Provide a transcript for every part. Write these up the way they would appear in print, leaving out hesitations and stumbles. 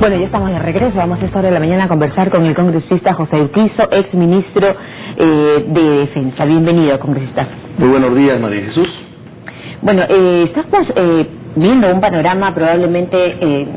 Bueno, ya estamos de regreso. Vamos a esta hora de la mañana a conversar con el congresista José Urquizo, ex ministro de Defensa. Bienvenido, congresista. Muy buenos días, María Jesús. Bueno, estamos viendo un panorama probablemente...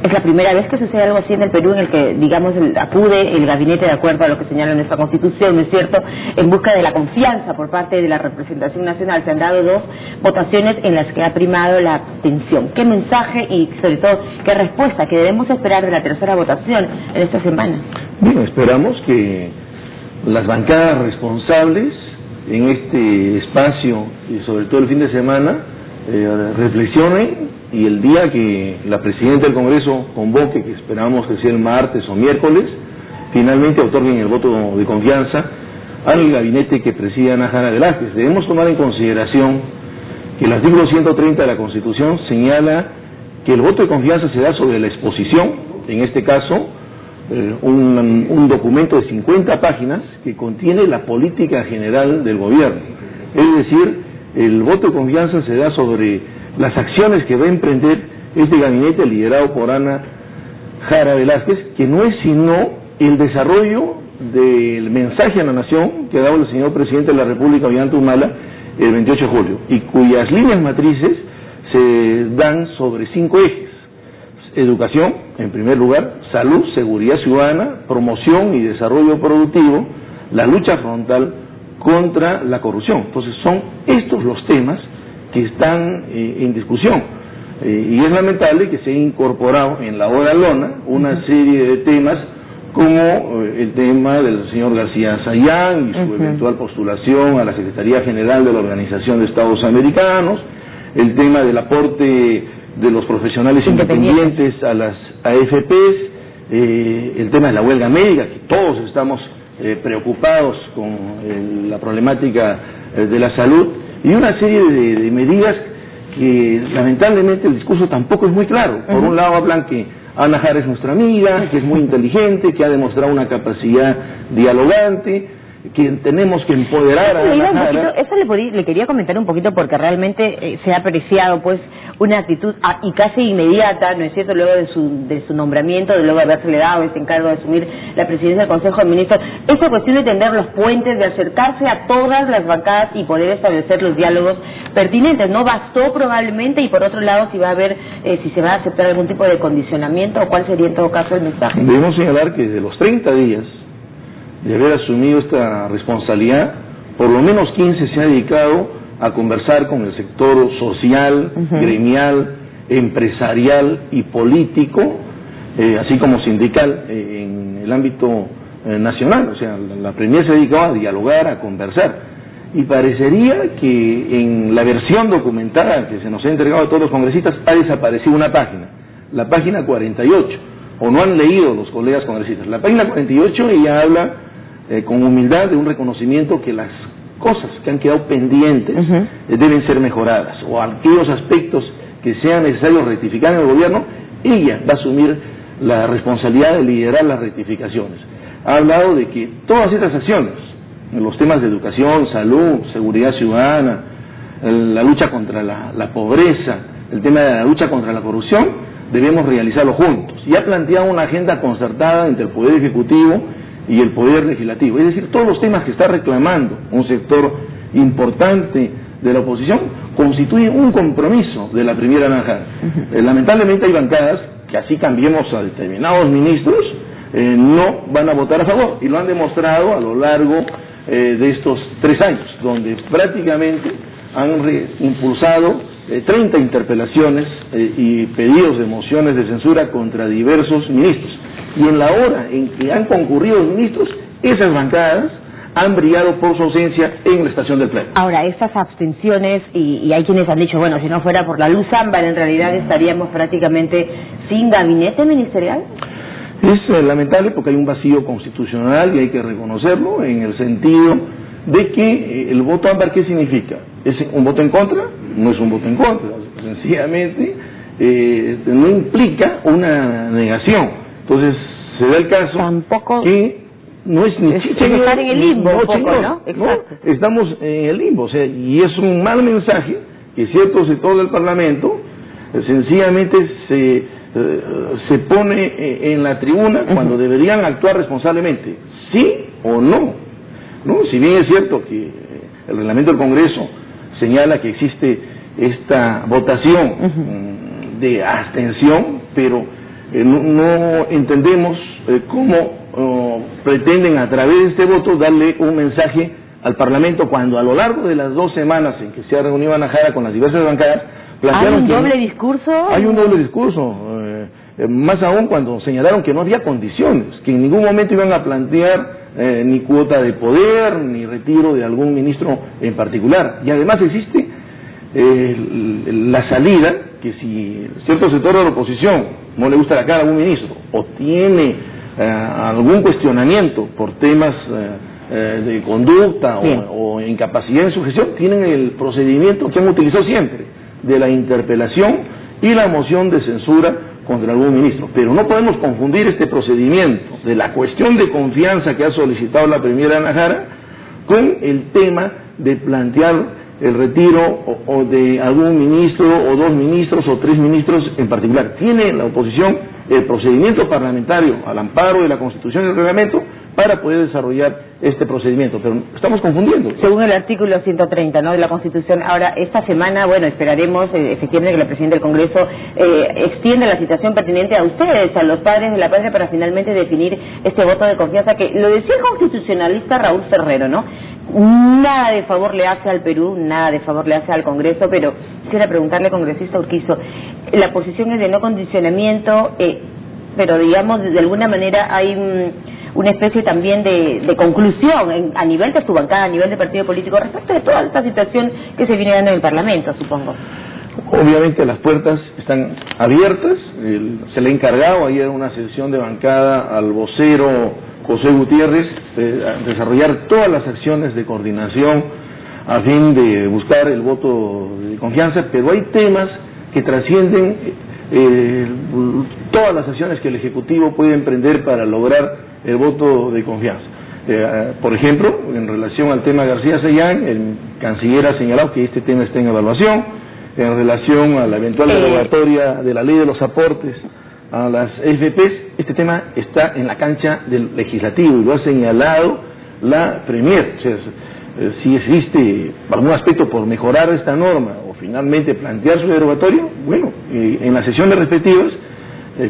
es la primera vez que sucede algo así en el Perú, en el que, digamos, acude el gabinete, de acuerdo a lo que señala nuestra Constitución, ¿no es cierto?, en busca de la confianza por parte de la representación nacional. Se han dado dos votaciones en las que ha primado la abstención. ¿Qué mensaje y, sobre todo, qué respuesta que debemos esperar de la tercera votación en esta semana? Bien, esperamos que las bancadas responsables en este espacio, y sobre todo el fin de semana, reflexionen, y el día que la presidenta del Congreso convoque, que esperamos que sea el martes o miércoles, finalmente otorguen el voto de confianza al gabinete que preside Ana Jara Velázquez. Debemos tomar en consideración que el artículo 130 de la Constitución señala que el voto de confianza se da sobre la exposición, en este caso un documento de 50 páginas que contiene la política general del gobierno. Es decir, el voto de confianza se da sobre las acciones que va a emprender este gabinete liderado por Ana Jara Velázquez, que no es sino el desarrollo del mensaje a la nación que ha dado el señor presidente de la República, Ollanta Humala, el 28 de julio, y cuyas líneas matrices se dan sobre 5 ejes: educación, en primer lugar; salud, seguridad ciudadana; promoción y desarrollo productivo; la lucha frontal contra la corrupción. Entonces son estos los temas que están en discusión, y es lamentable que se haya incorporado en la hora lona una serie de temas como el tema del señor García Sayán y su eventual postulación a la Secretaría General de la Organización de Estados Americanos, el tema del aporte de los profesionales independientes a las AFPs, el tema de la huelga médica, que todos estamos preocupados con la problemática de la salud, y una serie de medidas que lamentablemente el discurso tampoco es muy claro. Por un lado hablan que Ana Jara es nuestra amiga, que es muy inteligente, que ha demostrado una capacidad dialogante, que tenemos que empoderar a Ana Jara. Eso le quería comentar un poquito, porque realmente se ha apreciado pues una actitud y casi inmediata, ¿no es cierto?, luego de su nombramiento, de luego de haberse dado ese encargo de asumir la presidencia del Consejo de Ministros, esta cuestión de tender los puentes, de acercarse a todas las bancadas y poder establecer los diálogos pertinentes. No bastó probablemente, y por otro lado si va a haber, si se va a aceptar algún tipo de condicionamiento, o cuál sería en todo caso el mensaje. Debemos señalar que de los 30 días de haber asumido esta responsabilidad, por lo menos 15 se ha dedicado a conversar con el sector social, gremial, empresarial y político, así como sindical, en el ámbito nacional. O sea, la Premier se ha dedicado a dialogar, a conversar, y parecería que en la versión documentada que se nos ha entregado a todos los congresistas ha desaparecido una página, la página 48, o no han leído los colegas congresistas. La página 48 ella habla con humildad de un reconocimiento que las cosas que han quedado pendientes deben ser mejoradas, o aquellos aspectos que sean necesarios rectificar en el gobierno, ella va a asumir la responsabilidad de liderar las rectificaciones. Ha hablado de que todas estas acciones, en los temas de educación, salud, seguridad ciudadana, la lucha contra la pobreza, el tema de la lucha contra la corrupción, debemos realizarlo juntos, y ha planteado una agenda concertada entre el Poder Ejecutivo y el Poder Legislativo. Es decir, todos los temas que está reclamando un sector importante de la oposición constituyen un compromiso de la primera Ana Jara. Lamentablemente hay bancadas que, así cambiemos a determinados ministros, no van a votar a favor, y lo han demostrado a lo largo de estos 3 años, donde prácticamente han impulsado 30 interpelaciones y pedidos de mociones de censura contra diversos ministros. Y en la hora en que han concurrido los ministros, esas bancadas han brillado por su ausencia en la estación del Pleno. Ahora, estas abstenciones, y hay quienes han dicho, bueno, si no fuera por la luz ámbar, en realidad estaríamos prácticamente sin gabinete ministerial. Es lamentable, porque hay un vacío constitucional, y hay que reconocerlo, en el sentido de que el voto ámbar, ¿qué significa? ¿Es un voto en contra? No es un voto en contra, sencillamente no implica una negación. Entonces se da el caso tampoco que no es ni estar en el limbo, ¿no? Exacto. No, estamos en el limbo, o sea, y es un mal mensaje que cierto sector del Parlamento sencillamente se se pone en la tribuna cuando deberían actuar responsablemente, sí o no, ¿no? Si bien es cierto que el reglamento del Congreso señala que existe esta votación de abstención, pero no entendemos cómo pretenden a través de este voto darle un mensaje al Parlamento cuando a lo largo de las 2 semanas en que se ha reunido Ana Jara con las diversas bancadas plantearon ¿Hay un doble discurso? Hay un doble discurso, más aún cuando señalaron que no había condiciones, que en ningún momento iban a plantear ni cuota de poder, ni retiro de algún ministro en particular. Y además existe la salida, que si cierto sector de la oposición no le gusta la cara a algún ministro, o tiene algún cuestionamiento por temas de conducta o incapacidad en su gestión, tienen el procedimiento que han utilizado siempre, de la interpelación y la moción de censura contra algún ministro. Pero no podemos confundir este procedimiento de la cuestión de confianza que ha solicitado la primera Ana Jara con el tema de plantear el retiro o de algún ministro o 2 ministros o 3 ministros en particular. Tiene la oposición el procedimiento parlamentario al amparo de la Constitución y el reglamento para poder desarrollar este procedimiento, pero estamos confundiendo. Según el artículo 130, ¿no?, de la Constitución. Ahora, esta semana, bueno, esperaremos efectivamente que la Presidenta del Congreso extienda la citación pertinente a ustedes, a los padres de la patria, para finalmente definir este voto de confianza que, lo decía el constitucionalista Raúl Ferrero, ¿no?, nada de favor le hace al Perú, nada de favor le hace al Congreso, pero quisiera preguntarle, congresista Urquizo, la posición es de no condicionamiento, pero digamos, de alguna manera hay una especie también de conclusión a nivel de su bancada, a nivel de partido político, respecto de toda esta situación que se viene dando en el Parlamento, supongo. Obviamente las puertas están abiertas, se le ha encargado ayer una sesión de bancada al vocero José Gutiérrez desarrollar todas las acciones de coordinación a fin de buscar el voto de confianza, pero hay temas que trascienden todas las acciones que el Ejecutivo puede emprender para lograr el voto de confianza. Por ejemplo, en relación al tema García Sellán, el canciller ha señalado que este tema está en evaluación. En relación a la eventual derogatoria de la ley de los aportes a las FPs, este tema está en la cancha del legislativo y lo ha señalado la Premier. O sea, si existe algún aspecto por mejorar esta norma o finalmente plantear su derogatorio, bueno, en las sesiones respectivas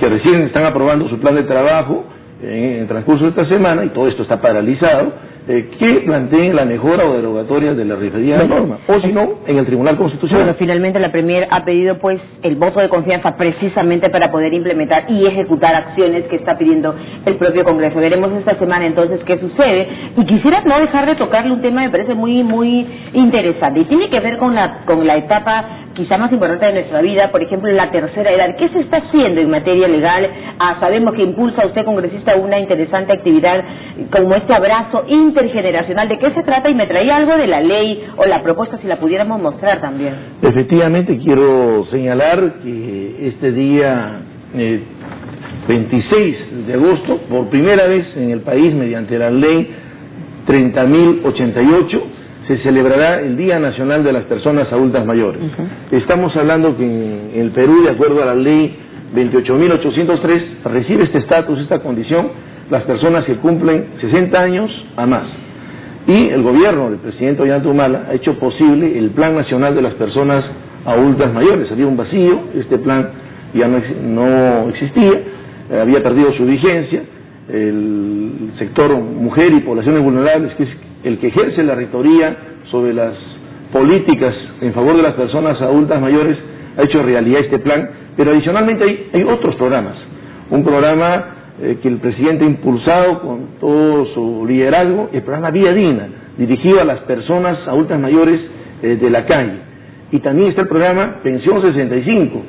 que recién están aprobando su plan de trabajo en el transcurso de esta semana, y todo esto está paralizado, que planteen la mejora o derogatoria de la referida norma, o si no, en el Tribunal Constitucional. Bueno, finalmente la Premier ha pedido pues el voto de confianza precisamente para poder implementar y ejecutar acciones que está pidiendo el propio Congreso. Veremos esta semana entonces qué sucede, y quisiera no dejar de tocarle un tema que me parece muy interesante, y tiene que ver con la etapa quizá más importante de nuestra vida, por ejemplo, la tercera edad. ¿Qué se está haciendo en materia legal? Sabemos que impulsa usted, congresista, una interesante actividad como este abrazo intergeneracional. ¿De qué se trata? Y me traía algo de la ley o la propuesta, si la pudiéramos mostrar también. Efectivamente, quiero señalar que este día 26 de agosto, por primera vez en el país, mediante la ley 30.088, se celebrará el Día Nacional de las Personas Adultas Mayores. Estamos hablando que en el Perú, de acuerdo a la ley 28.803, recibe este estatus, esta condición, las personas que cumplen 60 años a más. Y el gobierno del presidente Ollanta Humala ha hecho posible el Plan Nacional de las Personas Adultas Mayores. Había un vacío, este plan ya no existía, había perdido su vigencia. El sector mujer y poblaciones vulnerables, que es el que ejerce la rectoría sobre las políticas en favor de las personas adultas mayores, ha hecho realidad este plan. Pero adicionalmente hay otros programas. Un programa que el presidente ha impulsado con todo su liderazgo, el programa Vida Digna, dirigido a las personas adultas mayores de la calle. Y también está el programa Pensión 65,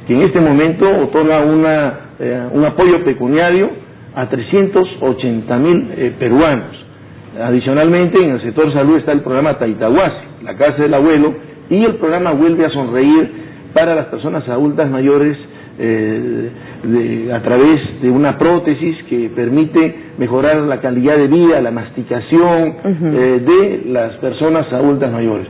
que en este momento otorga un apoyo pecuniario a 380.000 peruanos. Adicionalmente, en el sector salud está el programa Taitahuasi, la casa del abuelo, y el programa Vuelve a Sonreír para las personas adultas mayores a través de una prótesis que permite mejorar la calidad de vida, la masticación de las personas adultas mayores.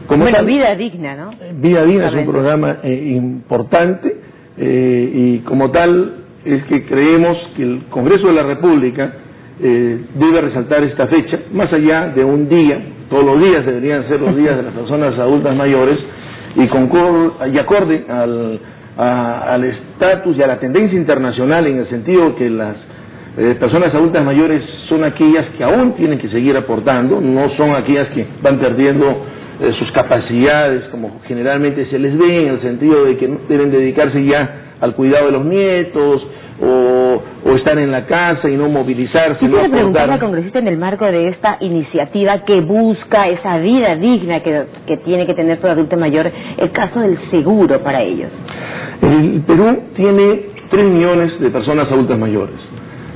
Bueno, Vida Digna, ¿no? Vida Digna es un programa importante y como tal es que creemos que el Congreso de la República debe resaltar esta fecha, más allá de un día. Todos los días deberían ser los días de las personas adultas mayores, y acorde al estatus y a la tendencia internacional, en el sentido que las personas adultas mayores son aquellas que aún tienen que seguir aportando, no son aquellas que van perdiendo sus capacidades, como generalmente se les ve, en el sentido de que deben dedicarse ya al cuidado de los nietos, o estar en la casa y no movilizarse. Quisiera preguntarle al congresista, en el marco de esta iniciativa que busca esa vida digna que tiene que tener todo adulto mayor, el caso del seguro para ellos. El Perú tiene 3 millones de personas adultas mayores.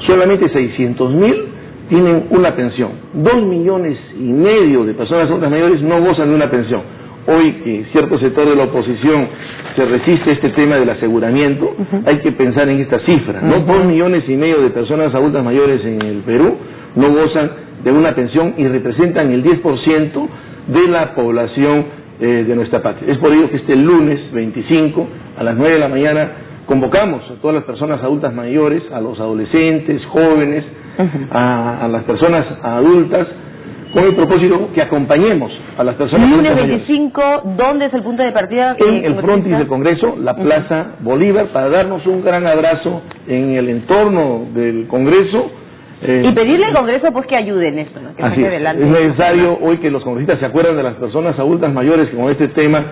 Solamente 600.000 tienen una pensión. 2,5 millones de personas adultas mayores no gozan de una pensión. Hoy que cierto sector de la oposición se resiste a este tema del aseguramiento, hay que pensar en esta cifra, ¿no? 2,5 millones de personas adultas mayores en el Perú no gozan de una pensión y representan el 10% de la población de nuestra patria. Es por ello que este lunes 25 a las 9 de la mañana convocamos a todas las personas adultas mayores, a los adolescentes, jóvenes, a las personas adultas, con el propósito que acompañemos a las personas. Lunes 25, ¿dónde es el punto de partida? En el frontis del Congreso, la Plaza Bolívar, para darnos un gran abrazo en el entorno del Congreso. Y pedirle al Congreso pues que ayude en esto, ¿no? Que así adelante. Es necesario hoy que los congresistas se acuerden de las personas adultas mayores con este tema,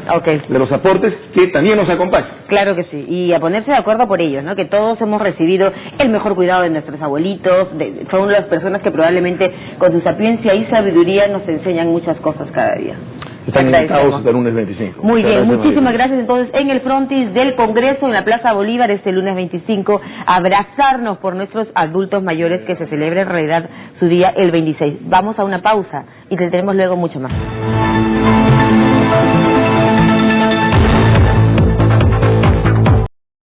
de los aportes, que también nos acompañan. Claro que sí, y a ponerse de acuerdo por ellos, ¿no? Que todos hemos recibido el mejor cuidado de nuestros abuelitos, son las personas que probablemente con su sapiencia y sabiduría nos enseñan muchas cosas cada día. Están invitados hasta el lunes 25. Muy bien, muchísimas gracias. Entonces, en el frontis del Congreso, en la Plaza Bolívar, este lunes 25, abrazarnos por nuestros adultos mayores, que se celebra en realidad su día el 26. Vamos a una pausa y tendremos luego mucho más.